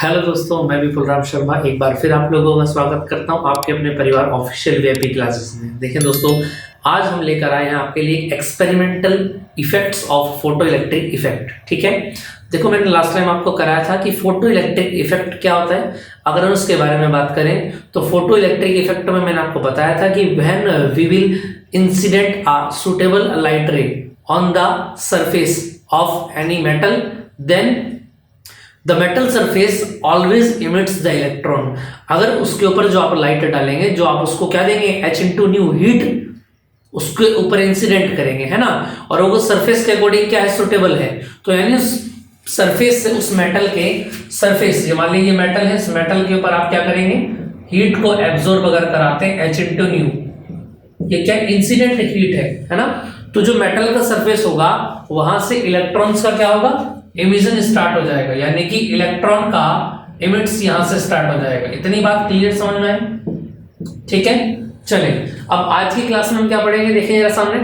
Hello दोस्तों, मैं विपुल राम शर्मा एक बार फिर आप लोगों का स्वागत करता हूं आपके अपने परिवार ऑफिशियल वीआईपी क्लासेस में। देखिए दोस्तों, आज हम लेकर आए हैं आपके लिए experimental effects of photo electric effect. ठीक है, देखो मैंने लास्ट टाइम आपको कराया था कि फोटो इलेक्ट्रिक इफेक्ट क्या होता है। अगर हम उसके बारे में बात करें तो फोटो इलेक्ट्रिक इफेक्ट में मैंने आपको बताया था कि when we will incident a suitable light ray on the surface of any metal, then the metal surface always emits the electron. अगर उसके ऊपर जो आप लाइट डालेंगे, जो आप उसको क्या देंगे, एच इंटू न्यू हीट उसके ऊपर इंसिडेंट करेंगे, है ना। और वो सरफेस के अकॉर्डिंग क्या है, सुटेबल है। तो यानी सरफेस से उस मेटल के सरफेस, जो मान लीजिए मेटल है, इस मेटल के ऊपर आप क्या करेंगे, हीट को एब्जॉर्ब अगर कराते हैं एच इंटू न्यू, ये क्या इंसिडेंट हीट है ना। तो जो मेटल का सरफेस होगा वहां से इलेक्ट्रॉन्स का क्या होगा, एमिशन स्टार्ट हो जाएगा, यानी कि इलेक्ट्रॉन का इमिट्स यहां से स्टार्ट हो जाएगा। इतनी बात क्लियर समझ में आई? ठीक है, चलें अब आज की क्लास में हम क्या पढ़ेंगे, देखिए जरा सामने।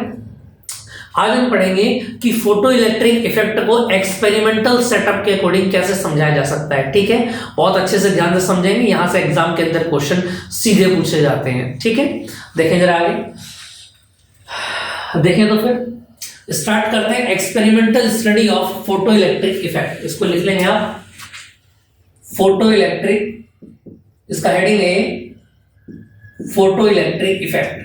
आज हम पढ़ेंगे कि फोटो इलेक्ट्रिक इफेक्ट को एक्सपेरिमेंटल सेटअप के अकॉर्डिंग कैसे समझाया जा सकता है। ठीक है, बहुत अच्छे से ध्यान से समझेंगे, यहां से एग्जाम के अंदर क्वेश्चन सीधे पूछे जाते हैं। ठीक है, देखें जरा आगे, देखें तो फिर स्टार्ट करते हैं experimental study of photo electric effect. इसको लिख लेंगे आप, फोटो इलेक्ट्रिक, इसका हेडिंग है फोटो इलेक्ट्रिक इफेक्ट।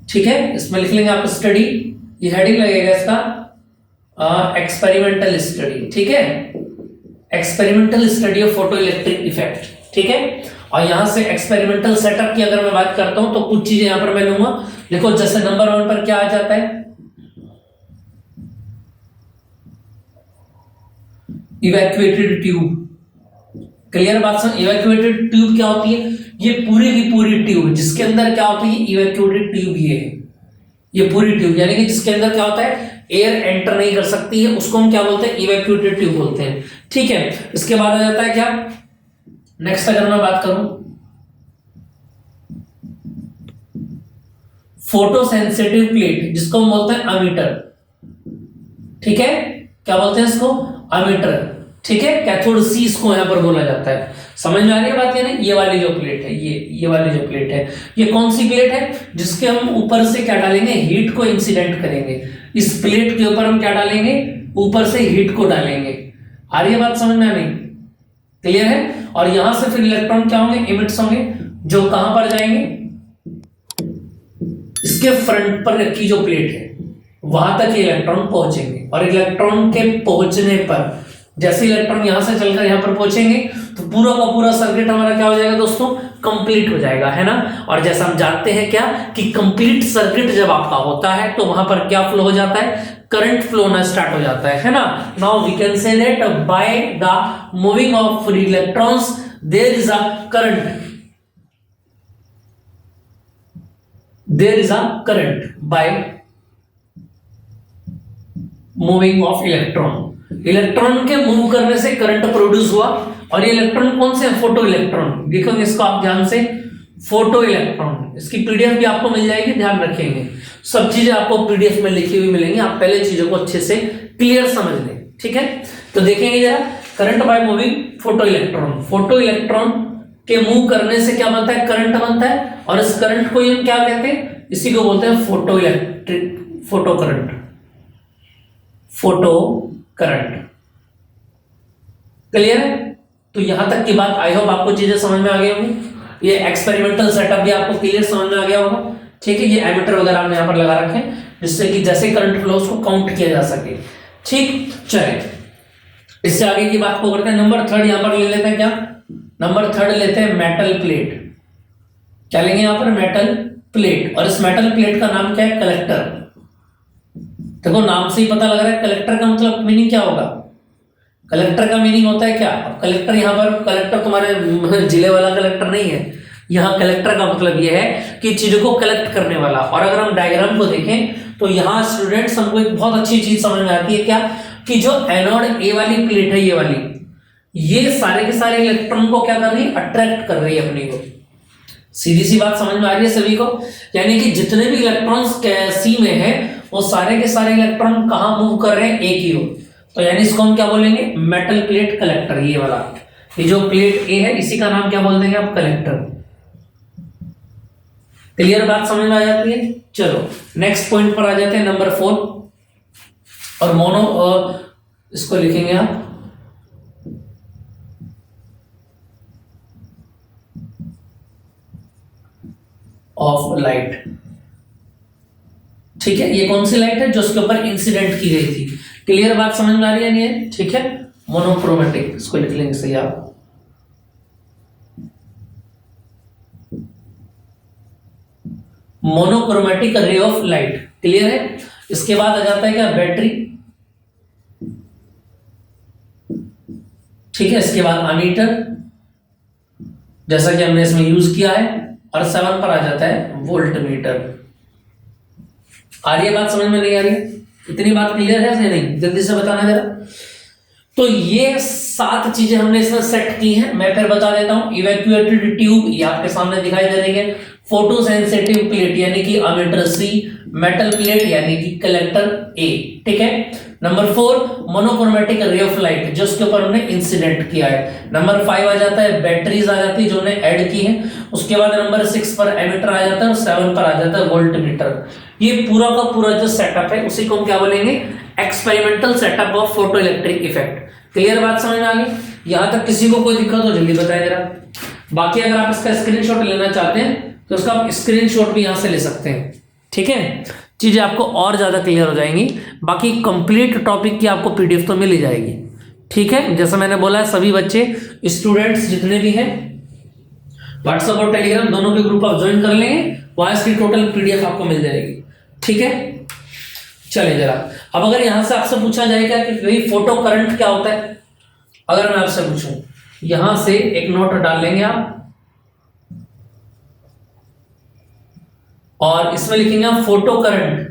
ठीक है, इसमें लिख लेंगे आप स्टडी, ये हेडिंग लगेगा इसका एक्सपेरिमेंटल स्टडी। ठीक है, experimental study of photo electric effect. ठीक है, और यहां से एक्सपेरिमेंटल सेटअप की अगर मैं बात करता हूं तो कुछ चीजें यहां पर मैं लूंगा। देखो जैसे नंबर 1 पर क्या आ जाता है, इवैक्यूएटेड ट्यूब। क्लियर बात समझ, इवैक्यूएटेड ट्यूब क्या होती है, ये पूरी की पूरी ट्यूब जिसके अंदर क्या होती है, इवैक्यूएटेड ट्यूब ये है, ये पूरी ट्यूब, यानी कि जिसके अंदर क्या होता है, एयर एंटर नहीं कर सकती है, उसको हम क्या बोलते हैं, इवैक्यूएटेड ट्यूब बोलते हैं। ठीक है, इसके बाद आ जाता है क्या, नेक्स्ट अगर मैं बात करूं, फोटो सेंसिटिव प्लेट, जिसको हम बोलते हैं अमीटर। ठीक है, क्या बोलते हैं इसको, अमीटर। ठीक है, कैथोड सी इसको यहां पर बोला जाता है। समझ में आ रही है बात या नहीं? ये वाली जो प्लेट है, ये वाली जो प्लेट है, ये कौन सी प्लेट है, जिसके हम ऊपर से क्या डालेंगे, हीट को इंसिडेंट करेंगे। इस प्लेट के ऊपर हम क्या डालेंगे, ऊपर से हीट को डालेंगे। आ रही है बात समझ में आ रही? क्लियर है। और यहां से फिर इलेक्ट्रॉन क्या होंगे, इमिट्स होंगे, जो कहां पर जाएंगे, इसके फ्रंट पर रखी जो प्लेट है वहां तक इलेक्ट्रॉन पहुंचेंगे। और इलेक्ट्रॉन के पहुंचने पर, जैसे इलेक्ट्रॉन यहां से चलकर यहां पर पहुंचेंगे तो पूरा का पूरा सर्किट हमारा क्या हो जाएगा दोस्तों, कंप्लीट हो जाएगा, है ना। और जैसा हम जानते हैं क्या कि कंप्लीट सर्किट जब आपका होता है तो वहां पर क्या फ्लो हो जाता है, करंट फ्लो होना स्टार्ट हो जाता है ना। Now we can say that by the moving of free electrons there is a current, there is a current by moving of electron। Electron के मूव करने से करंट प्रोड्यूस हुआ। और ये इलेक्ट्रॉन कौन से, फोटो इलेक्ट्रॉन। देखोगे इसको आप ध्यान से, फोटो इलेक्ट्रॉन, इसकी पीडीएफ भी आपको मिल जाएगी, ध्यान रखेंगे, सब चीजें आपको पीडीएफ में लिखी हुई मिलेंगी, आप पहले चीजों को अच्छे से क्लियर समझ लें। ठीक है, तो देखेंगे जरा, current by moving photo electron, photo electron के मूव करने से क्या बनता है, करंट बनता है। और इस करंट को हम क्या कहते हैं, इसी को बोलते हैं photo electric, photo current, photo current. Clear है? तो यहां तक की बात आई होप आपको चीजें समझ में आ गई होंगी। ये एक्सपेरिमेंटल सेटअप भी आपको क्लियर समझ में आ गया होगा। ठीक है, ये एमीटर वगैरह हमने यहां पर लगा रखे हैं जिससे कि जैसे करंट फ्लो उसको काउंट किया जा सके। ठीक, चलिए इससे आगे की बात को करते हैं। नंबर 3 यहां पर ले लेते हैं, क्या नंबर 3 लेते हैं, मेटल प्लेट। क्या लेंगे यहां पर, मेटल प्लेट। और इस मेटल प्लेट का नाम क्या है, कलेक्टर। देखो नाम से ही पता लग रहा है कलेक्टर का मतलब मीनिंग क्या होगा, कलेक्टर का मीनिंग होता है क्या। अब कलेक्टर यहां पर, कलेक्टर तुम्हारे जिले वाला कलेक्टर नहीं है, यहां कलेक्टर का मतलब यह है कि चीजों को कलेक्ट करने वाला। और अगर हम डायग्राम को देखें तो यहां स्टूडेंट्स हमको एक बहुत अच्छी चीज समझ में आती है, क्या कि जो एनोड ए वाली प्लेट है, ये वाली, ये सारे के सारे इलेक्ट्रॉन को क्या कर रही है, अट्रैक्ट कर रही है अपनी को। सीधी सी बात समझ में आ रही है सभी को, यानी कि जितने भी इलेक्ट्रॉन्स सी में है वो सारे के सारे इलेक्ट्रॉन कहां मूव कर रहे हैं, ए की ओर। तो यानी इसको हम क्या बोलेंगे, मेटल प्लेट कलेक्टर। ये वाला, ये जो प्लेट ए है इसी का नाम क्या बोल देंगे आप, कलेक्टर। क्लियर बात समझ में आ जाती है। चलो नेक्स्ट पॉइंट पर आ जाते हैं, नंबर 4। और मोनो इसको लिखेंगे आप ऑफ लाइट। ठीक है, ये कौन सी लाइट है, जो उसके ऊपर इंसिडेंट की गई थी। क्लियर बात समझ में आ रही है नहीं है? ठीक है, मोनोक्रोमेटिक, इसको लिख लेंगे सही आप। Monochromatic ray of light. Clear है। इसके बाद आ जाता है क्या, बैटरी। ठीक है, इसके बाद अमीटर, जैसा कि हमने इसमें यूज किया है। और 7 पर आ जाता है वोल्ट मीटर। आ रही है बात समझ में, नहीं आ रही है? इतनी बात क्लियर है नहीं? जल्दी से बताना जरा। तो ये 7 चीजें हमने इसमें सेट की हैं। मैं फिर बता देता हूं। इवैक्यूएटेड ट्यूब, ये आपके सामने दिखाई दे रही है। फोटो सेंसिटिव प्लेट यानी कि अमीटर सी, मेटल प्लेट यानी कि कलेक्टर ए। ठीक है। Number 4 monochromatic ray of light, जो उसके ऊपर हमने इंसिडेंट किया है। नंबर 5 आ जाता है बैटरीज आ जाती है जो हमने ऐड की है। उसके बाद नंबर 6 पर एमीटर आ जाता है और 7 पर आ जाता है वोल्ट मीटर। ये पूरा का पूरा जो सेटअप है उसी को हम क्या बोलेंगे, experimental setup of photo electric effect. Clear बात समझ में आ गई? यहां तक किसी को कोई दिक्कत हो जल्दी बताएं जरा। बाकी अगर आप इसका स्क्रीनशॉट लेना चाहते हैं तो उसका आप स्क्रीनशॉट भी यहां से ले सकते हैं। ठीक है, चीजें आपको और ज्यादा क्लियर हो जाएंगी। बाकी कंप्लीट टॉपिक की आपको पीडीएफ तो मिल ही जाएगी। ठीक है, जैसा मैंने बोला है, सभी बच्चे स्टूडेंट्स जितने भी हैं व्हाट्सएप और टेलीग्राम दोनों के ग्रुप आप ज्वाइन कर लेंगे, वहां इसकी टोटल पीडीएफ आपको मिल जाएगी। ठीक है, चलिए जरा। अब अगर यहां से आपसे पूछा जाएगा कि भाई फोटो करंट क्या होता है, अगर मैं आपसे पूछूं, यहां से एक नोट डाल लेंगे आप और इसमें लिखेंगे आप फोटो करंट।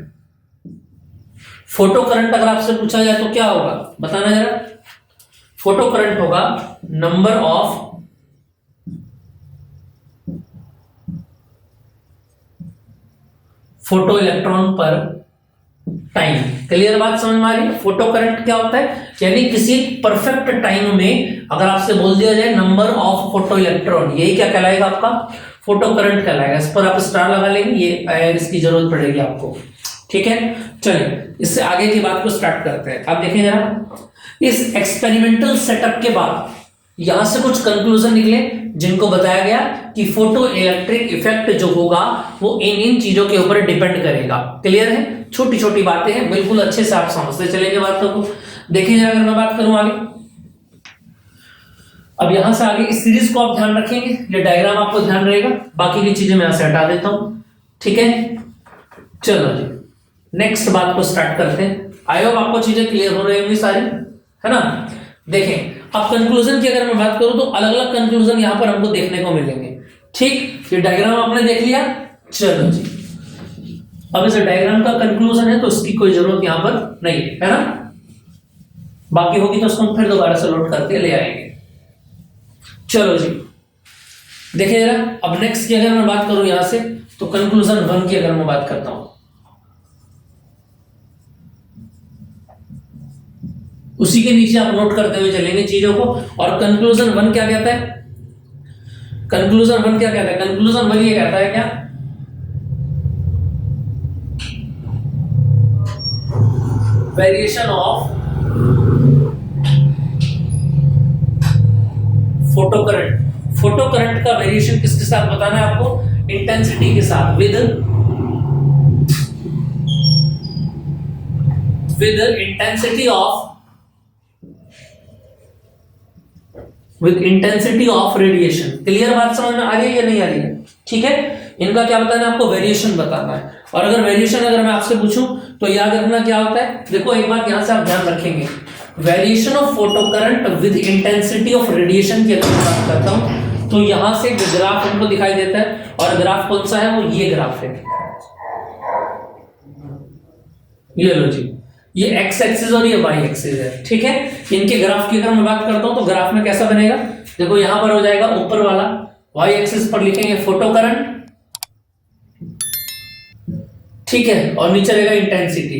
फोटो करंट अगर आपसे पूछा जाए तो क्या होगा, बताना जरा। फोटो करंट होगा नंबर ऑफ फोटो इलेक्ट्रॉन पर टाइम। क्लियर बात समझ में आ रही है? फोटो करंट क्या होता है, यानी किसी परफेक्ट टाइम में अगर आपसे बोल दिया जाए नंबर ऑफ फोटो इलेक्ट्रॉन, यही क्या कहलाएगा, आपका फोटो करंट कहलाएगा। इस पर आप स्टार लगा लेंगे, ये इसकी जरूरत पड़ेगी आपको। ठीक है, चलिए इससे आगे की बात को स्टार्ट करते हैं। आप देखें जरा, इस एक्सपेरिमेंटल सेटअप के बाद यहां से कुछ कंक्लूजन निकले जिनको बताया गया कि फोटो इलेक्ट्रिक इफेक्ट जो होगा वो इन चीजों के ऊपर डिपेंड करेगा। क्लियर है? छोटी छोटी बातें हैं, बिल्कुल अच्छे से आप समझते चलेंगे बातों को। देखिए जरा, अगर मैं बात करूं आगे, अब यहां से आगे इस सीरीज को आप ध्यान रखेंगे, ये डायग्राम आपको ध्यान रहेगा, बाकी की चीजें मैं यहां से हटा देता हूं। ठीक है, चलो जी नेक्स्ट बात को स्टार्ट करते हैं। आई होप आपको चीजें क्लियर हो रही होंगी सारी, है ना। देखें, अब कंक्लूजन की अगर मैं बात करूं तो अलग अलग कंक्लूजन यहां पर हमको देखने को मिलेंगे। ठीक, ये डायग्राम आपने देख लिया। चलो जी, अब इस डायग्राम का कंक्लूजन है तो इसकी कोई जरूरत यहां पर नहीं है ना। बाकी होगी तो उसको हम फिर दोबारा से लोड करके ले आएंगे। चलो जी, देखिए जरा, अब नेक्स्ट की अगर मैं बात करूं यहां से, तो कंक्लूजन 1 की अगर मैं बात करता हूं, उसी के नीचे आप नोट करते हुए चलेंगे चीजों को। और कंक्लूजन 1 क्या कहता है, कंक्लूजन 1 क्या कहता है, कंक्लूजन 1 ये कहता है क्या, variation of photo current. Photo current का वेरिएशन किसके साथ बताना है आपको, इंटेंसिटी के साथ, with intensity of radiation. Clear बात समझ में आ रही है या नहीं आ रही है? ठीक है, इनका क्या बताना है आपको, वेरिएशन बताना है। और अगर वेरिएशन अगर मैं आपसे पूछूं तो याद रखना क्या होता है। देखो एक बात यहां से आप ध्यान रखेंगे, variation of photo current with intensity of radiation की अगर मैं बात करता हूं तो यहां से ग्राफ हमको दिखाई देता है, और ग्राफ कौन सा है, वो ये ग्राफ है। ये लो जी, ये एक्स एक्सिस और ये वाई एक्सिस है। ठीक है, इनके ग्राफ की अगर मैं बात करता हूं तो ग्राफ में कैसा बनेगा, देखो यहां पर हो जाएगा ऊपर वाला वाई एक्सिस पर लिखेंगे फोटो करंट, ठीक है, और नीचे रहेगा इंटेंसिटी।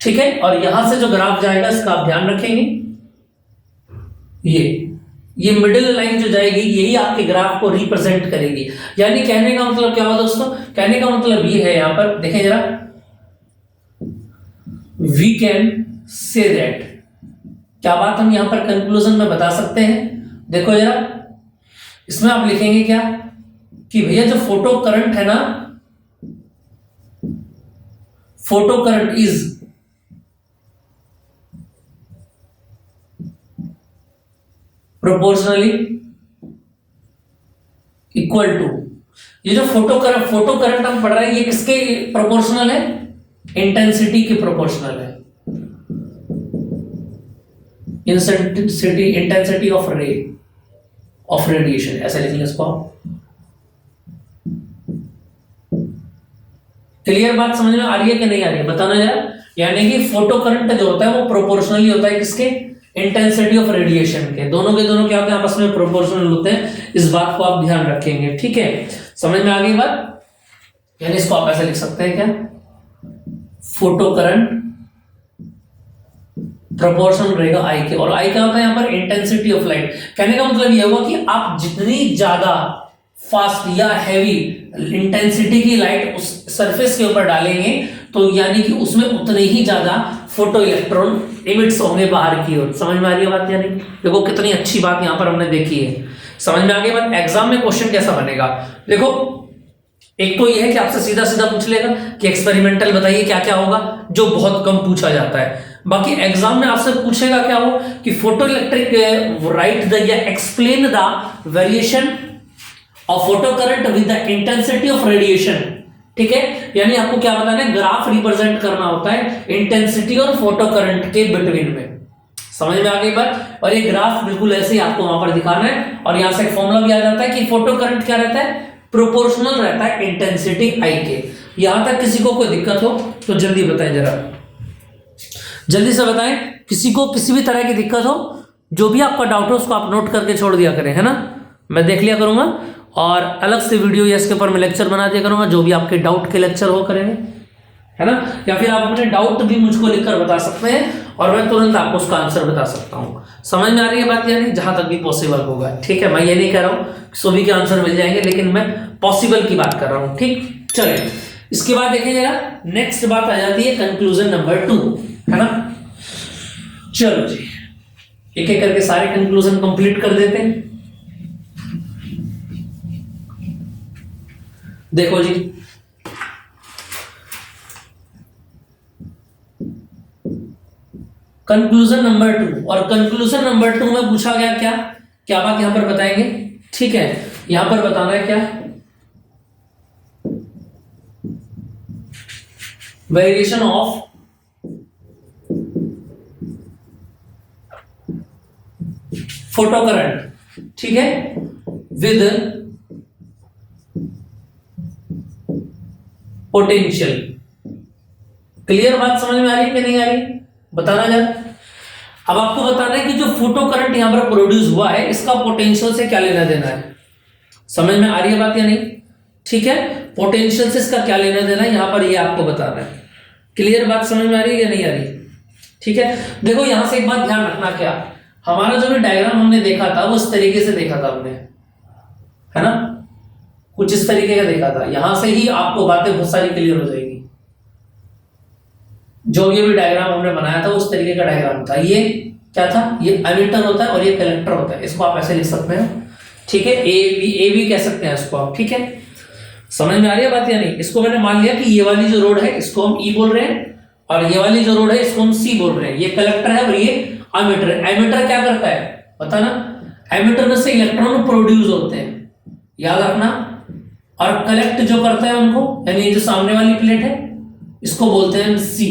ठीक है, और यहां से जो ग्राफ जाएगा इसका आप ध्यान रखेंगे, ये मिडिल लाइन जो जाएगी यही आपके ग्राफ को रिप्रेजेंट करेगी। यानी कहने का मतलब क्या हुआ दोस्तों, कहने का मतलब ये है, यहां पर देखें जरा, वी कैन से दैट, क्या बात हम यहां पर कंक्लूजन में बता सकते हैं। देखो जरा, इसमें आप लिखेंगे क्या कि भैया जो फोटो करंट है ना, photo current is proportionally equal to, ये जो फोटो करंट हम पढ़ रहे हैं ये किसके प्रोपोर्शनल है, इंटेंसिटी के प्रोपोर्शनल है, इंटेंसिटी ऑफ रेडिएशन, ऐसा लिखेंगे इसको आप। क्लियर बात समझ में आ रही है कि नहीं आ रही है, बताना जरा। यानी कि फोटो करंट जो होता है वो प्रोपोर्शनली होता है किसके, इंटेंसिटी ऑफ रेडिएशन के। दोनों के दोनों क्या होते हैं, आपस में प्रोपोर्शनल होते हैं, इस बात को आप ध्यान रखेंगे। ठीक है, समझ में आ गई बात। यानी इसको आप ऐसे लिख सकते हैं क्या, फोटो करंट प्रोपोर्शनल रहेगा आई के, और आई क्या होता है यहाँ पर, इंटेंसिटी ऑफ लाइट। कहने का मतलब यह हुआ कि आप जितनी ज्यादा फास्ट या हैवी इंटेंसिटी की लाइट उस सरफेस के ऊपर डालेंगे तो यानी कि उसमें उतने ही ज्यादा फोटो इलेक्ट्रॉन इमिट्स होंगे बाहर की ओर। समझ में आ रही है बात, यानी देखो कितनी अच्छी बात यहां पर हमने देखी है। समझ में आ गई बात। एग्जाम में क्वेश्चन कैसा बनेगा, देखो एक तो यह है कि आपसे सीधा सीधा पूछ लेगा कि एक्सपेरिमेंटल बताइए क्या क्या होगा, जो बहुत कम पूछा जाता है। बाकी एग्जाम में आपसे पूछेगा क्या हो कि फोटो इलेक्ट्रिक राइट द या explain the variation of photo current with the intensity of radiation. ठीक है, यानी आपको क्या बताना है, ग्राफ रिप्रेजेंट करना होता है इंटेंसिटी और फोटो करंट के बिटवीन में। समझ में आ गई बात। और ये ग्राफ बिल्कुल ऐसे ही आपको वहां पर दिखाना है, और यहां से एक फॉर्मूला भी आ जाता है कि फोटो करंट क्या रहता है, प्रोपोर्शनल रहता है इंटेंसिटी आई के। यहां तक किसी को कोई दिक्कत हो तो जल्दी बताएं जरा, जल्दी से बताएं, किसी को किसी भी तरह की दिक्कत हो, जो भी आपका डाउट हो उसको आप नोट करके छोड़ दिया करें, है ना, मैं देख लिया करूंगा, और अलग से वीडियो या इसके ऊपर मैं लेक्चर बना दिया करूंगा, जो भी आपके डाउट के लेक्चर हो करेंगे, है ना। या फिर आप अपने डाउट भी मुझको लिखकर बता सकते हैं और मैं तुरंत आपको उसका आंसर बता सकता हूं। समझ में आ रही है बात, यानी जहां तक भी पॉसिबल होगा। ठीक है, मैं ये नहीं कह रहा हूं सभी के आंसर मिल जाएंगे, लेकिन मैं पॉसिबल की बात कर रहा हूं। ठीक, चलिए इसके बाद देखें जरा, नेक्स्ट बात आ जाती है कंक्लूजन नंबर 2, है ना। चलो जी, एक एक करके सारे कंक्लूजन कंप्लीट कर देते हैं। देखो जी, कंक्लूजन नंबर 2, और कंक्लूजन नंबर 2 में पूछा गया क्या क्या बात यहां पर बताएंगे। ठीक है, यहां पर बताना है क्या, वेरिएशन ऑफ फोटो करंट, ठीक है, विद पोटेंशियल। क्लियर बात समझ में आ रही है कि नहीं आ रही, बताना जरा। अब आपको बताना है कि जो फोटो करंट यहां पर प्रोड्यूस हुआ है इसका पोटेंशियल से क्या लेना देना है। समझ में आ रही है बात या नहीं, ठीक है, पोटेंशियल से इसका क्या लेना देना है यहां पर ये आपको बताना है। क्लियर बात समझ में आ रही है या नहीं आ रही, ठीक है। देखो यहां से एक बात ध्यान रखना, क्या हमारा जो भी डायग्राम हमने देखा था वो इस तरीके से देखा था हमने, है ना, कुछ इस तरीके का देखा था। यहां से ही आपको बातें बहुत सारी क्लियर हो जाएगी। जो ये भी डायग्राम हमने बनाया था उस तरीके का डायग्राम था। ये क्या था, ये एमिटर होता है और ये कलेक्टर होता है, इसको आप ऐसे लिख सकते हैं। ठीक है, ए बी कह सकते हैं इसको आप। ठीक है, समझ में आ रही है बात या नहीं। इसको मैंने मान लिया कि ये वाली जो रोड है इसको हम ई बोल रहे हैं, और ये वाली जो रोड है इसको हम सी बोल रहे हैं। ये कलेक्टर है और ये एमिटर है। एमिटर क्या करता है पता ना, एमिटर में से इलेक्ट्रॉन प्रोड्यूस होते हैं, याद रखना। और कलेक्ट जो करता है उनको, यानी जो सामने वाली प्लेट है इसको बोलते हैं सी।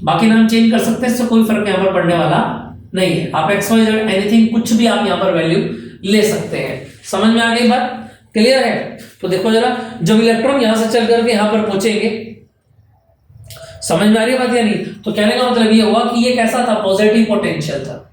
बाकी नाम चेंज कर सकते हैं, इससे कोई फर्क यहाँ पर पड़ने वाला नहीं है। आप एक्स वाई जेड एनीथिंग कुछ भी आप यहाँ पर वैल्यू ले सकते हैं। समझ में आ गई बात, क्लियर है। तो देखो जरा, जब इलेक्ट्रॉन यहां से चल करके यहां पर पहुंचेंगे, समझ में आ रही है बात या नहीं। तो कहने का मतलब ये हुआ कि ये कैसा था, पॉजिटिव पोटेंशियल था।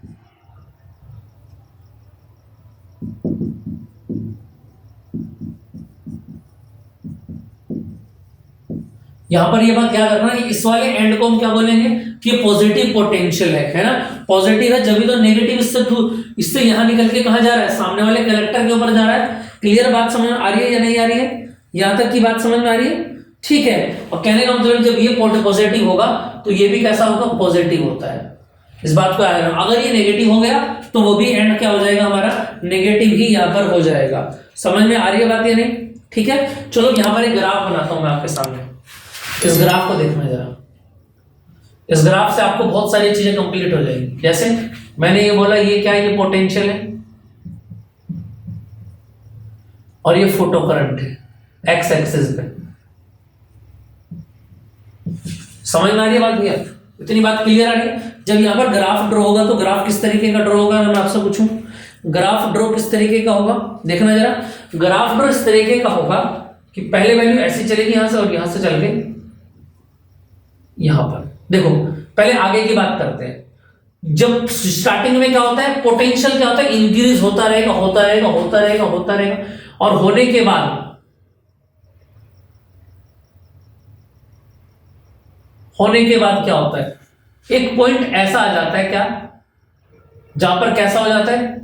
यहां पर ये बात याद रखना कि इस वाले एंड को हम क्या बोलेंगे कि पॉजिटिव पोटेंशियल है ना, पॉजिटिव है, जब भी तो नेगेटिव इससे यहां निकल के कहां जा रहा है, सामने वाले कलेक्टर के ऊपर जा रहा है। क्लियर बात समझ में आ रही है या नहीं आ रही है? यहां तक की बात समझ में आ रही है? ठीक है। और कहने का मतलब जब ये पॉजिटिव होगा तो ये भी कैसा होगा, पॉजिटिव होता है। इस बात को याद रखना। अगर ये नेगेटिव हो गया तो वो भी एंड क्या हो जाएगा हमारा, नेगेटिव ही यहां पर हो जाएगा। समझ में आ रही है बात या नहीं? ठीक है, चलो यहां पर एक ग्राफ बनाता हूं मैं आपके सामने। इस ग्राफ को देखना जरा। इस ग्राफ से आपको बहुत सारी चीजें कंप्लीट हो जाएंगी। जैसे मैंने ये बोला, ये क्या है, ये पोटेंशियल है और ये फोटो करंट है एक्स एक्सिस पे। समझ में आ रही है बात भैया? इतनी बात क्लियर आ रही है? जब यहां पर ग्राफ ड्रॉ होगा तो ग्राफ किस तरीके का ड्रॉ होगा, मैं आपसे पूछूं ग्राफ ड्रॉ किस तरीके का होगा, देखना जरा। ग्राफ ड्रॉ इस तरीके का होगा कि पहले वैल्यू ऐसी चलेगी यहां से और यहां से चल के यहां पर। देखो पहले आगे की बात करते हैं। जब स्टार्टिंग में क्या होता है, पोटेंशियल क्या होता है, इंक्रीज होता रहेगा होता रहेगा होता रहेगा होता रहेगा, और होने के बाद क्या होता है, एक पॉइंट ऐसा आ जाता है क्या, जहां पर कैसा हो जाता है,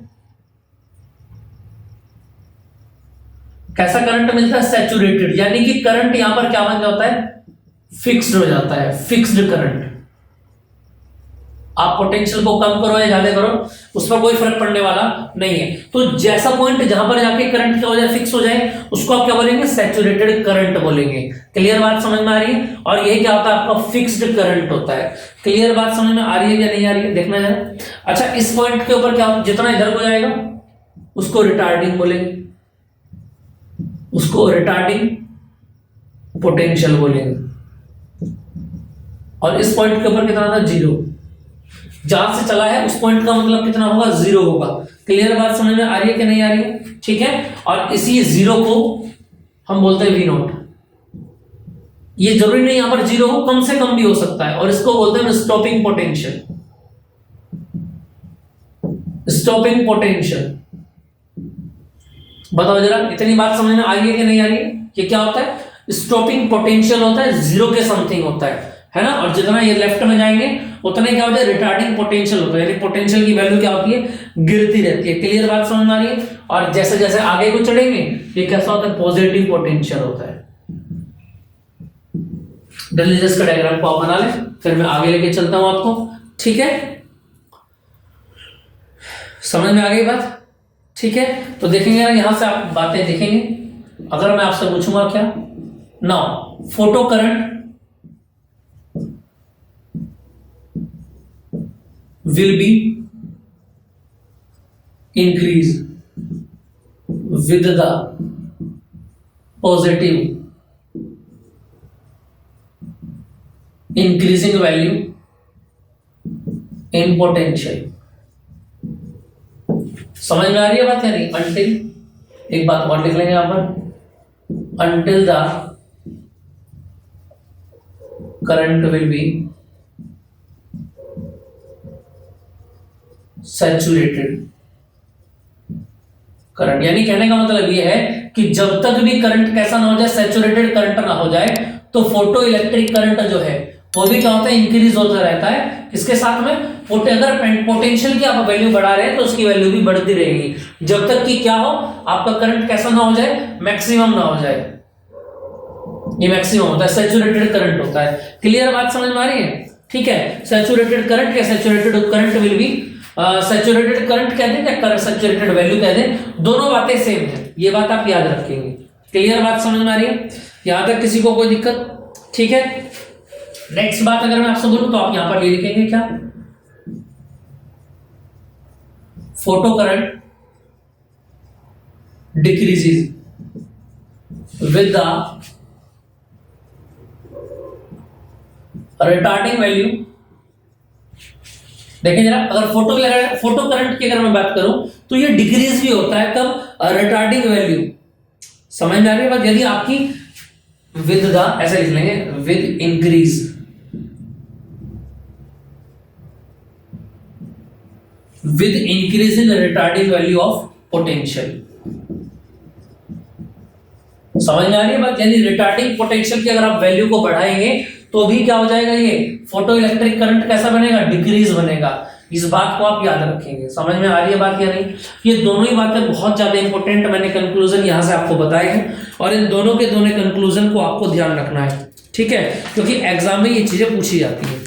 कैसा करंट मिलता है, सैचुरेटेड, यानी कि करंट यहां पर क्या बन जाता है, फिक्स्ड हो जाता है, फिक्स्ड करंट। आप पोटेंशियल को कम करो या ज्यादा करो उस पर कोई फर्क पड़ने वाला नहीं है। तो जैसा पॉइंट जहां पर जाके करंट क्या हो जाए, फिक्स हो जाए, उसको आप क्या बोलेंगे, सैचुरेटेड करंट बोलेंगे। क्लियर बात समझ में आ रही है? और ये क्या होता है, आपका फिक्स्ड करंट होता है। क्लियर बात समझ में आ रही है या नहीं आ रही है, देखना जरा। अच्छा, इस पॉइंट के ऊपर क्या, जितना इधर को जाएगा उसको रिटार्डिंग बोलेंगे, उसको रिटार्डिंग पोटेंशियल बोलेंगे। और इस पॉइंट के ऊपर कितना था, जीरो। जहां से चला है उस पॉइंट का मतलब कितना होगा, जीरो होगा। क्लियर बात समझ में आ रही है कि नहीं आ रही है? ठीक है। और इसी जीरो को हम बोलते हैं वी नॉट। ये जरूरी नहीं यहां पर जीरो हो, कम से कम भी हो सकता है, और इसको बोलते हैं स्टॉपिंग पोटेंशियल। स्टॉपिंग पोटेंशियल, बताओ जरा, इतनी बात समझ में आ रही है कि नहीं आ रही है? ये क्या होता है, स्टॉपिंग पोटेंशियल होता है, जीरो के समथिंग होता है ना। और जितना ये लेफ्ट में जाएंगे उतने क्या होता है, रिटार्डिंग पोटेंशियल होता है, यानी पोटेंशियल की वैल्यू क्या होती है, गिरती रहती है। क्लियर बात समझ में आ रही है? और जैसे जैसे आगे को चढ़ेंगे ये कैसा होता है, पॉजिटिव पोटेंशियल होता है। डिलीजियस का डायग्राम को आप बना ले, फिर मैं आगे लेके चलता हूं आपको। ठीक है, समझ में आ गई बात? ठीक है, तो देखेंगे ना, यहां से आप बातें देखेंगे। अगर मैं आपसे पूछूंगा क्या, now photo current will be increase with the positive increasing value in potential। समझ में आ रही है बात या नहीं? until, एक बात और लिख लेंगे यहां पर, until the current will be saturated current. यानी कहने का मतलब यह है कि जब तक भी करंट कैसा ना हो जाए, सैचुरेटेड करंट ना हो जाए, तो फोटो इलेक्ट्रिक करंट जो है वो भी क्या होता है, इंक्रीज होता रहता है। इसके साथ में अगर पोटेंशियल की आप वैल्यू बढ़ा रहे हैं तो उसकी वैल्यू भी बढ़ती रहेगी, जब तक कि क्या हो, आपका करंट कैसा ना हो जाए, मैक्सिमम ना हो जाए। ये मैक्सिमम होता है, सैचुरेटेड करंट होता है। क्लियर बात समझ में आ रही है? ठीक है, सैचुरेटेड करंट या saturated current will be, saturated current कह दें या सैचुरेटेड वैल्यू कह दें, दोनों बातें सेम है। ये बात आप याद रखेंगे। क्लियर बात समझ में आ रही है? यहां तक किसी को कोई दिक्कत? ठीक है, नेक्स्ट बात अगर मैं आपसे बोलूं तो आप यहां पर ये लिखेंगे क्या, photo current decreases with the retarding value. देखिए जरा, अगर फोटो करंट की अगर मैं बात करूं तो ये डिक्रीज भी होता है, कब, रिटार्डिंग वैल्यू। समझ में आ रही है बात? यदि आपकी विद द, ऐसे लिख लेंगे, with increase, with increasing retarding value of potential. समझ में आ रही है बात? यानी रिटार्डिंग पोटेंशियल की अगर आप वैल्यू को बढ़ाएंगे तो भी क्या हो जाएगा, ये फोटो इलेक्ट्रिक करंट कैसा बनेगा, डिक्रीज बनेगा। इस बात को आप याद रखेंगे। समझ में आ रही है बात या नहीं? ये दोनों ही बातें बहुत ज्यादा इंपॉर्टेंट, मैंने कंक्लूजन यहां से आपको बताए हैं और इन दोनों के दोनों कंक्लूजन को आपको ध्यान रखना है, ठीक है, क्योंकि एग्जाम में ये चीजें पूछी जाती है।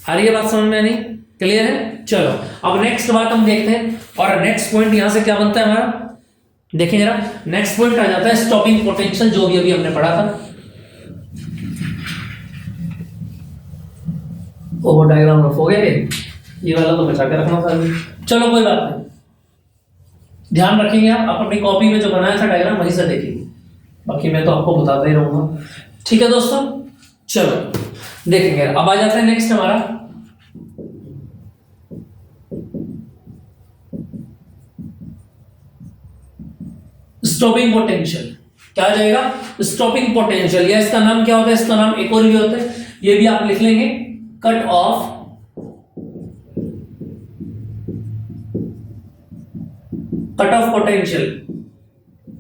आ रही है बात समझ में? नहीं? क्लियर है? चलो अब नेक्स्ट बात हम देखते हैं और नेक्स्ट पॉइंट यहां से क्या बनता है हमारा, देखिए जरा। नेक्स्ट पॉइंट आ जाता है स्टॉपिंग पोटेंशियल, जो भी अभी हमने पढ़ा था। ओवर डायग्राम रफ हो गया, ये वाला तो बचा के रखना था अभी। चलो कोई बात नहीं, ध्यान रखेंगे आप अपनी कॉपी में जो बनाया था डायग्राम वहीं से देखेंगे, बाकी मैं तो आपको बताता ही रहूंगा। ठीक है दोस्तों, चलो देखेंगे। अब आ जाता है नेक्स्ट हमारा स्टॉपिंग पोटेंशियल। क्या आ जाएगा? स्टॉपिंग पोटेंशियल, या इसका नाम क्या होता है, इसका नाम एक और भी होता है, ये भी आप लिख लेंगे, कट ऑफ पोटेंशियल।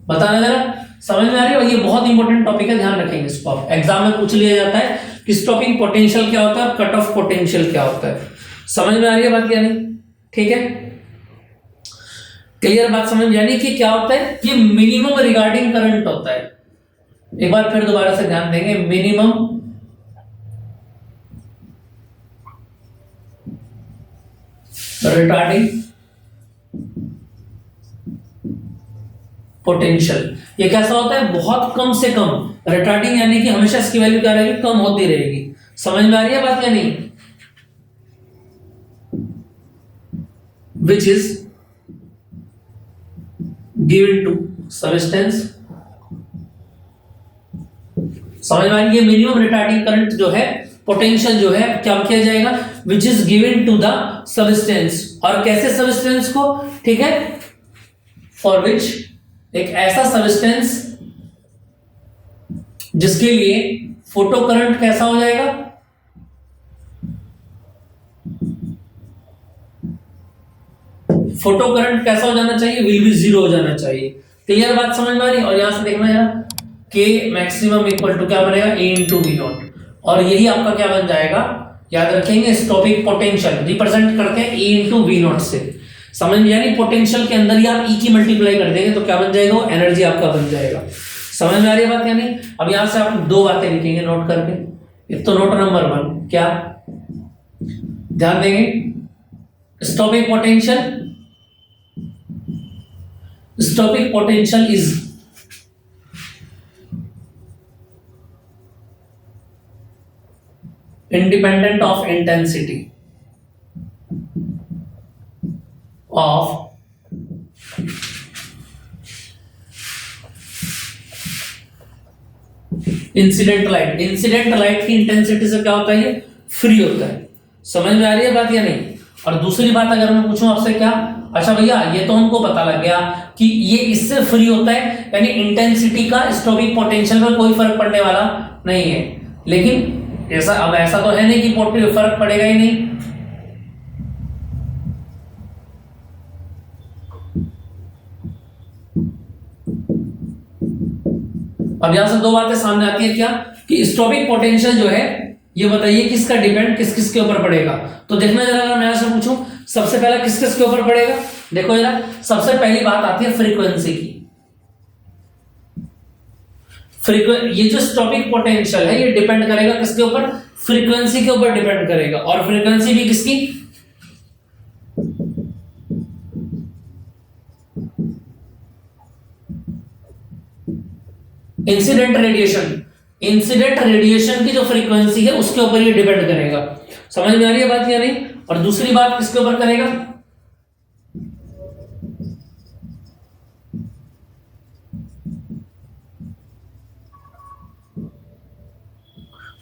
बताना जरा, समझ में आ रही है? ये बहुत इंपॉर्टेंट टॉपिक है, ध्यान रखेंगे इसको। आप एग्जाम में पूछ लिया जाता है कि स्टॉपिंग पोटेंशियल क्या होता है और कट ऑफ पोटेंशियल क्या होता है। समझ में आ रही है बात या नहीं? ठीक है, क्लियर बात समझ? यानी कि क्या होता है, ये मिनिमम रिगार्डिंग करंट होता है। एक बार फिर दोबारा से ध्यान देंगे, मिनिमम रिटार्डिंग पोटेंशियल। ये कैसा होता है, बहुत कम से कम रिटार्डिंग, यानी कि हमेशा इसकी वैल्यू क्या रहेगी, कम होती रहेगी। समझ में आ रही है बात या नहीं? Which is given to substance. समझ में आ रही है? मिनिमम रिटार्डिंग करंट जो है, पोटेंशियल जो है, क्या किया जाएगा, which is given to the substance. और कैसे सबस्टेंस को, ठीक है, फॉर विच, एक ऐसा सबस्टेंस जिसके लिए फोटो करंट कैसा हो जाएगा, फोटो करंट कैसा हो जाना चाहिए, विल बी जीरो हो जाना चाहिए। क्लियर बात समझ में आ रही है? और यहां से देखना जरा, के मैक्सिमम इक्वल टू क्या बनेगा, ए इंटू वी नॉट, और यही आपका क्या बन जाएगा, याद रखेंगे, स्टॉपिंग पोटेंशियल रिप्रेजेंट करते हैं ए इंटू वी नॉट से। समझ में? यानी पोटेंशियल के अंदर ही आप ई की मल्टीप्लाई कर देंगे तो क्या बन जाएगा, वो एनर्जी आपका बन जाएगा। समझ में आ रही है बात या नहीं? अब यहां से आप दो बातें लिखेंगे नोट करके। एक तो नोट नंबर 1, क्या ध्यान देंगे, stopping potential is independent of intensity of incident light. Incident light की इंटेंसिटी से क्या होता है, ये फ्री होता है। समझ में आ रही है बात या नहीं? और दूसरी बात अगर मैं पूछूं आपसे, क्या, अच्छा भैया ये तो हमको पता लग गया कि ये इससे फ्री होता है, यानी इंटेंसिटी का स्टॉपिंग पोटेंशियल में कोई फर्क पड़ने वाला नहीं है। लेकिन ऐसा, अब ऐसा तो है नहीं कि फर्क पड़ेगा ही नहीं। अब यहां से दो बातें सामने आती है, क्या, कि स्टॉपिंग पोटेंशियल जो है, ये बताइए किसका डिपेंड किस किस के ऊपर पड़ेगा। तो देखना जरा, अगर मैं आपसे पूछूं सबसे पहला किस किस के ऊपर पड़ेगा, देखो जरा, सबसे पहली बात आती है फ्रीक्वेंसी की। ये जो स्टॉपिंग पोटेंशियल है, ये डिपेंड करेगा किसके ऊपर, फ्रीक्वेंसी के ऊपर डिपेंड करेगा। और फ्रीक्वेंसी भी किसकी, इंसिडेंट रेडिएशन। इंसिडेंट रेडिएशन की जो फ्रीक्वेंसी है उसके ऊपर ये डिपेंड करेगा। समझ में आ रही है बात या नहीं? और दूसरी बात किसके ऊपर करेगा,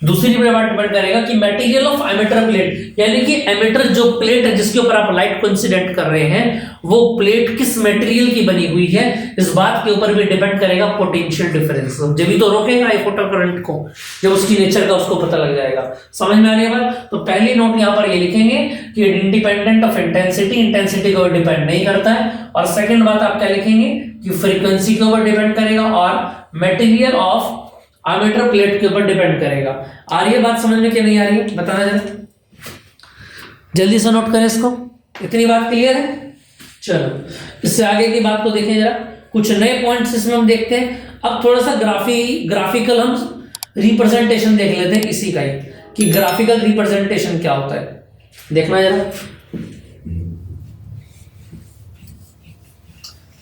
दूसरी बात डिपेंड करेगा कि मटेरियल ऑफ एमिटर प्लेट, यानी कि एमिटर जो प्लेट है जिसके ऊपर आप लाइट को इंसिडेंट कर रहे हैं, वो प्लेट किस मटेरियल की बनी हुई है, इस बात के ऊपर भी डिपेंड करेगा पोटेंशियल डिफरेंस। जब भी तो रोकेगा ये फोटो करंट को, जब उसकी नेचर का उसको पता लग जाएगा। समझ में आ रही है बात? तो पहली नोट यहां पर ये लिखेंगे कि इंडिपेंडेंट ऑफ इंटेंसिटी, इंटेंसिटी के ऊपर डिपेंड नहीं करता है। और सेकंड बात आप क्या लिखेंगे कि फ्रीक्वेंसी के ऊपर डिपेंड करेगा, और मटेरियल ऑफ आर्मेटर प्लेट के ऊपर डिपेंड करेगा। आ रही है बात समझ में कि नहीं आ रही है, बताना जरा, जल्दी से नोट करें इसको। इतनी बात क्लियर है? चलो इससे आगे की बात को देखें जरा, कुछ नए पॉइंट्स इसमें हम देखते हैं। अब थोड़ा सा ग्राफिकल हम रिप्रेजेंटेशन देख लेते हैं इसी का ही, कि ग्राफिकल रिप्रेजेंटेशन क्या होता है, देखना जरा।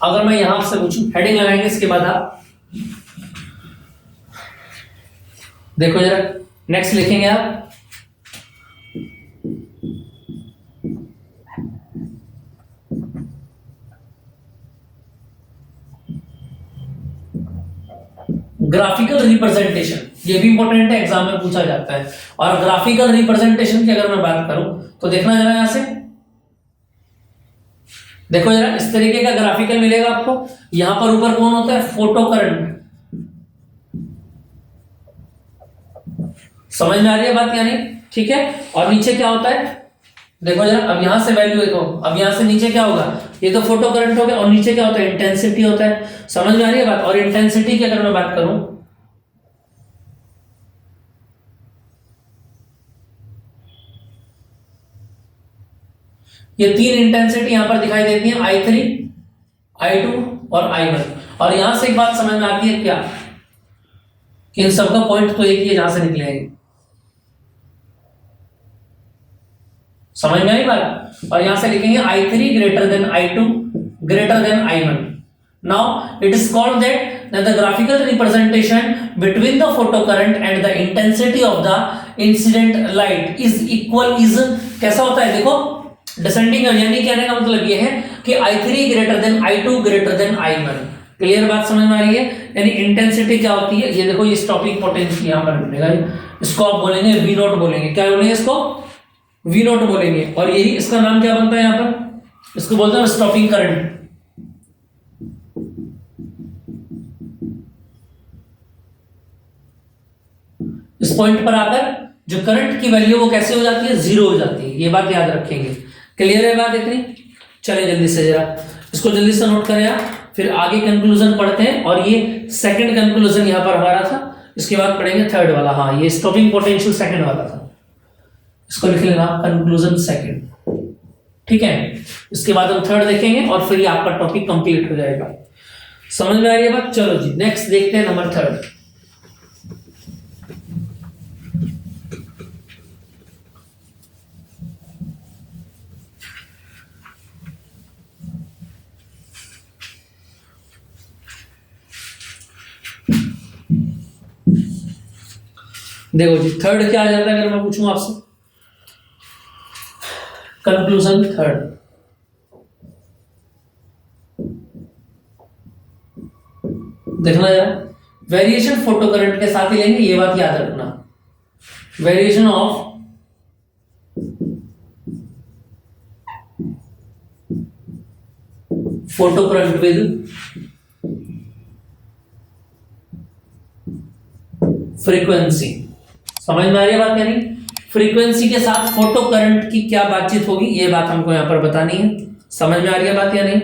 अगर मैं यहां से पूछूं, हेडिंग लगाएंगे इसके बाद आप देखो जरा, नेक्स्ट लिखेंगे आप ग्राफिकल रिप्रेजेंटेशन। ये भी इंपॉर्टेंट है, एग्जाम में पूछा जाता है। और ग्राफिकल रिप्रेजेंटेशन की अगर मैं बात करूं तो देखना जरा यहां से, देखो जरा, इस तरीके का ग्राफिकल मिलेगा आपको। यहां पर ऊपर कौन होता है? Photo current. समझ में आ रही है बात यानी? ठीक है। और नीचे क्या होता है? देखो जरा, अब यहां से वैल्यू देखो, अब यहां से नीचे क्या होगा? ये तो फोटो करंट हो गया, और नीचे क्या होता है? इंटेंसिटी होता है। समझ में आ रही है बात? और इंटेंसिटी की अगर मैं बात करूं, ये तीन इंटेंसिटी यहां पर दिखाई देती है, I3, I2 और I1। और यहां से एक बात समझ में आती है क्या, कि इन सबका पॉइंट तो एक ही है जहां से निकलेंगे। समझ में आई बात? और यहां से लिखेंगे I3 greater than I2 greater than I1। Now it is called that the graphical representation between the photo current and the intensity of the incident light is equal, is कैसा होता है? देखो डिसेंडिंग, यानी कहने का मतलब ये है कि I3 greater than I2 greater than I1। Clear बात समझ में आ रही है? यानी इंटेंसिटी क्या होती है, ये देखो, ये स्टॉपिंग पोटेंशियल यहां पर मिलेगा, इसको आप बोलेंगे V नॉट बोलेंगे। क्या बोलेंगे इसको? V नॉट बोलेंगे। और यही इसका नाम क्या बनता है यहां पर? इसको बोलते हैं स्टॉपिंग करंट। इस पॉइंट पर आकर जो करंट की वैल्यू वो कैसे हो जाती है? जीरो हो जाती है। ये बात याद रखेंगे। क्लियर है बात इतनी? चलिए जल्दी से जरा इसको जल्दी से नोट करें आप, फिर आगे कंक्लूजन पढ़ते हैं। और ये सेकंड कंक्लूजन यहां पर हमारा था, इसके बाद पढ़ेंगे थर्ड वाला। हाँ, ये स्टॉपिंग पोटेंशियल सेकंड वाला था, इसको लिख लेना कंक्लूजन सेकंड। ठीक है, इसके बाद हम थर्ड देखेंगे और फिर ये आपका टॉपिक कंप्लीट हो जाएगा। समझ में आ रही है बात? चलो जी नेक्स्ट देखते हैं नंबर थर्ड। देखो जी, थर्ड क्या आ जाता है अगर मैं पूछूं आपसे? Conclusion third. देखना यार, वेरिएशन फोटो करंट के साथ ही लेंगे, ये बात याद रखना। Variation of photo current with frequency. समझ में आ रही है बात? यानी फ्रीक्वेंसी के साथ फोटो करंट की क्या बातचीत होगी, ये बात हमको यहां पर बतानी है। समझ में आ रही है बात या नहीं?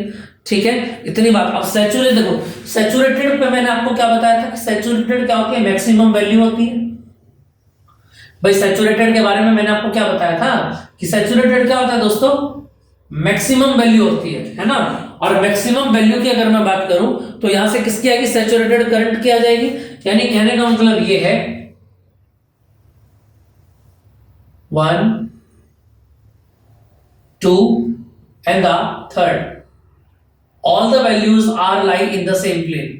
ठीक है, इतनी बात। अब सैचुरेट देखो, सैचुरेटेड पे मैंने आपको क्या बताया था कि सैचुरेटेड क्या होती है? मैक्सिमम वैल्यू होती है। भाई सैचुरेटेड के बारे में मैंने आपको क्या बताया था कि सैचुरेटेड क्या होता है दोस्तों? मैक्सिमम वैल्यू होती है ना। और मैक्सिमम वैल्यू की अगर मैं बात करूं तो यहां से किसकी आएगी? सैचुरेटेड करंट की आ जाएगी। यानी कहने का मतलब ये है 1 2 and the third, all the values are lie in the same plane।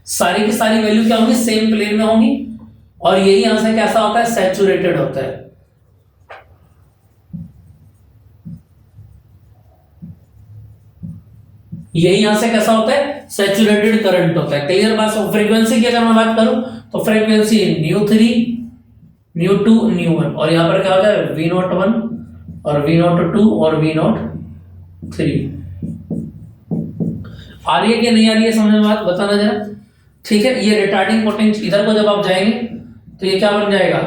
सारी की सारी वैल्यू क्या होंगी? सेम प्लेन में होंगी। और यही यहां से कैसा होता है? सैचुरेटेड होता है। यही यहां से कैसा होता है? सैचुरेटेड करंट होता है। क्लियर बात? फ्रीक्वेंसी की अगर मैं बात करूं तो फ्रीक्वेंसी ν3 ν2 ν1, और यहां पर क्या होता है? V01 और V02 और V03। आ रही है कि नहीं आ रही है समझ में बात? बताना जरा। ठीक है, ये रिटार्डिंग पोटेंशियल इधर को जब आप जाएंगे तो ये क्या बन जाएगा?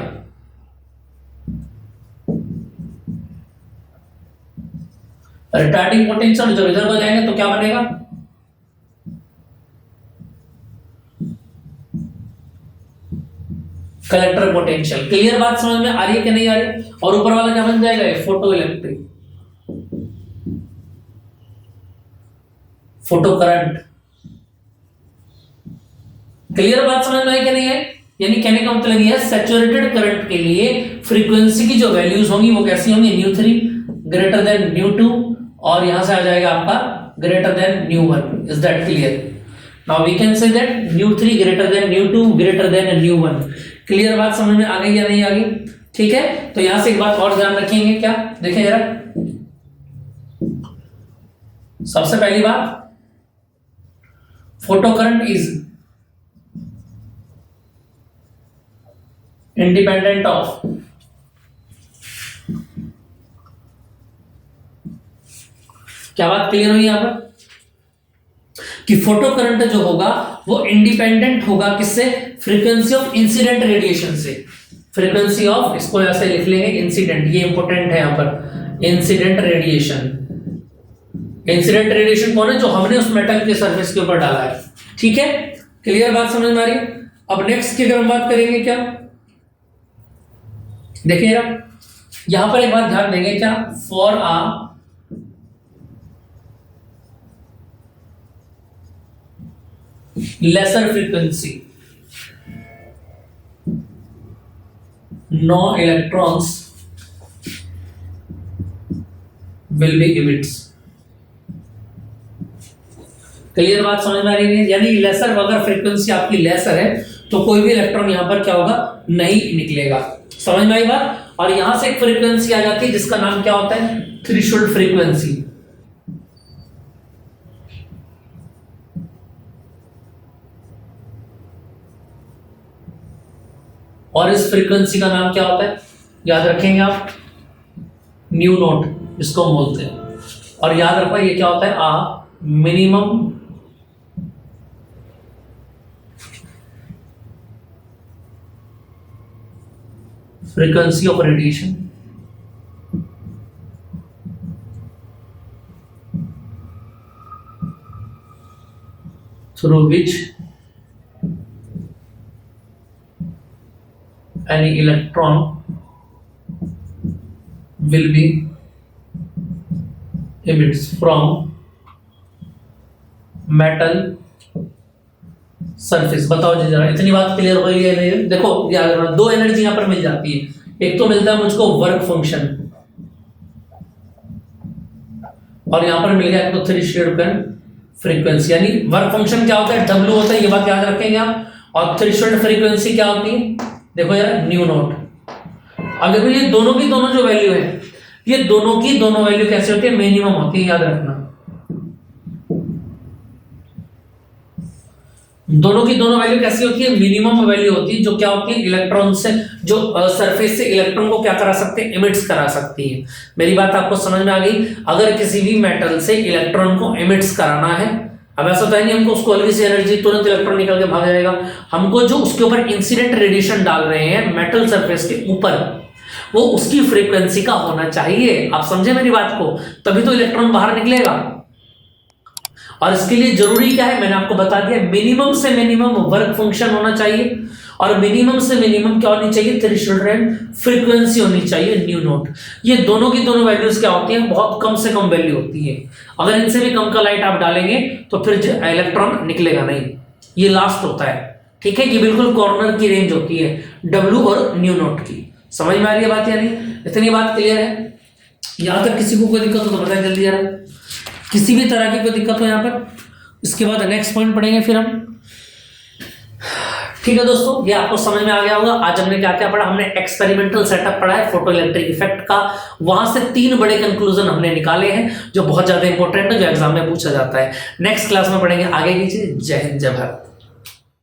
रिटार्डिंग पोटेंशियल जब इधर को जाएंगे तो क्या बनेगा? Collector potential. क्लियर बात समझ में आ रही है कि नहीं आ रही? और ऊपर वाला क्या बन जाएगा? Photo electric, photo current. Clear बात समझ में आई कि नहीं है? यानी कहने का मतलब यह है सैचुरेटेड करंट के लिए फ्रीक्वेंसी की जो वैल्यूज होंगी वो कैसी होंगी? न्यू 3 ग्रेटर देन न्यू 2 और यहां से आ जाएगा आपका greater than nu 1। Is that clear? Now we can say that nu 3 greater than nu 2 greater than nu 1। Clear बात समझ में आ गई या नहीं आ गई? ठीक है, तो यहां से एक बात और ध्यान रखेंगे, क्या देखें जरा। सबसे पहली बात, photo current is independent of क्या बात क्लियर हुई यहां पर? कि फोटो करंट जो होगा वो इंडिपेंडेंट होगा किससे? फ्रीक्वेंसी ऑफ इंसिडेंट रेडिएशन से। फ्रीक्वेंसी ऑफ, इसको ऐसे लिख लेंगे इंसिडेंट, ये इंपॉर्टेंट है यहां पर, इंसिडेंट रेडिएशन। इंसिडेंट रेडिएशन कौन है? जो हमने उस मेटल के सरफेस के ऊपर डाला है। ठीक है, क्लियर बात समझ में आ रही है? अब नेक्स्ट की अगर हम बात करेंगे, क्या देखिएगा यहां पर एक बात ध्यान देंगे, क्या for uh lesser frequency no electrons will be emits। Clear बात समझ में आ रही है? यानी लेसर, अगर फ्रीक्वेंसी आपकी लेसर है तो कोई भी इलेक्ट्रॉन यहां पर क्या होगा? नहीं निकलेगा। समझ में आई बात? और यहां से एक फ्रीक्वेंसी आ जाती है जिसका नाम क्या होता है? Threshold frequency. और इस फ्रीक्वेंसी का नाम क्या होता है? याद रखेंगे आप, न्यू नोट इसको हम बोलते हैं। और याद रखो ये क्या होता है? Minimum frequency of radiation through which any electron will be emits from metal surface। बताओ जी जरा, इतनी बात क्लियर हो गई है नहीं? देखो याद रखना, दो एनर्जी यहां पर मिल जाती है। एक तो मिलता है मुझको वर्क फंक्शन, और यहां पर मिल गया तो थ्रेशोल्ड फ्रीक्वेंसी। यानी वर्क फंक्शन क्या होता है? W होता है, ये बात याद रखेंगे आप। और थ्रेशोल्ड फ्रीक्वेंसी क्या होती है? देखो यार, न्यू नोट। अब देखो ये दोनों की दोनों जो वैल्यू है, ये दोनों की दोनों वैल्यू कैसे होती है? मिनिमम होती है, याद रखना। दोनों की दोनों वैल्यू कैसी होती है? मिनिमम वैल्यू होती है, जो क्या होती है? इलेक्ट्रॉन से, जो सरफेस से इलेक्ट्रॉन को क्या करा सकते हैं? इमिट्स करा सकती है। मेरी बात आपको समझ में आ गई? अगर किसी भी मेटल से इलेक्ट्रॉन को इमिट्स कराना है, अब ऐसा तो है नहीं हमको उसको हल्की सी एनर्जी तुरंत इलेक्ट्रॉन निकल के भाग जाएगा। हमको जो उसके ऊपर इंसिडेंट रेडिएशन डाल रहे हैं मेटल सरफेस के ऊपर, वो उसकी फ्रीक्वेंसी का होना चाहिए। आप समझे मेरी बात को? तभी तो इलेक्ट्रॉन बाहर निकलेगा। और इसके लिए जरूरी क्या है? मैंने आपको बता दिया, मिनिमम से मिनिमम वर्क फंक्शन होना चाहिए, और मिनिमम से मिनिमम क्या होनी चाहिए? थ्रेशोल्ड फ्रीक्वेंसी होनी चाहिए, न्यू नोट। ये दोनों की दोनों वैल्यूज क्या होती हैं? बहुत कम से कम वैल्यू होती है। अगर इनसे भी कम का लाइट आप डालेंगे तो फिर इलेक्ट्रॉन निकलेगा नहीं, ये लास्ट होता है। ठीक है, ये बिल्कुल कॉर्नर की रेंज होती है W और न्यू नोट की। समझ में आ रही है बात या नहीं? इतनी बात क्लियर है? यहां तक किसी को कोई दिक्कत हो तो बताएं जल्दी यार, किसी भी तरह की कोई दिक्कत हो यहाँ पर। इसके बाद नेक्स्ट पॉइंट पढ़ेंगे फिर हम। ठीक है दोस्तों, ये आपको समझ में आ गया होगा। आज हमने क्या क्या पढ़ा? हमने एक्सपेरिमेंटल सेटअप पढ़ा है फोटो इलेक्ट्रिक इफेक्ट का। वहां से 3 बड़े कंक्लूजन हमने निकाले हैं जो बहुत ज्यादा इंपॉर्टेंट है, जो एग्जाम में पूछा जाता है। नेक्स्ट क्लास में पढ़ेंगे आगे की चीज। जय हिंद, जय भारत।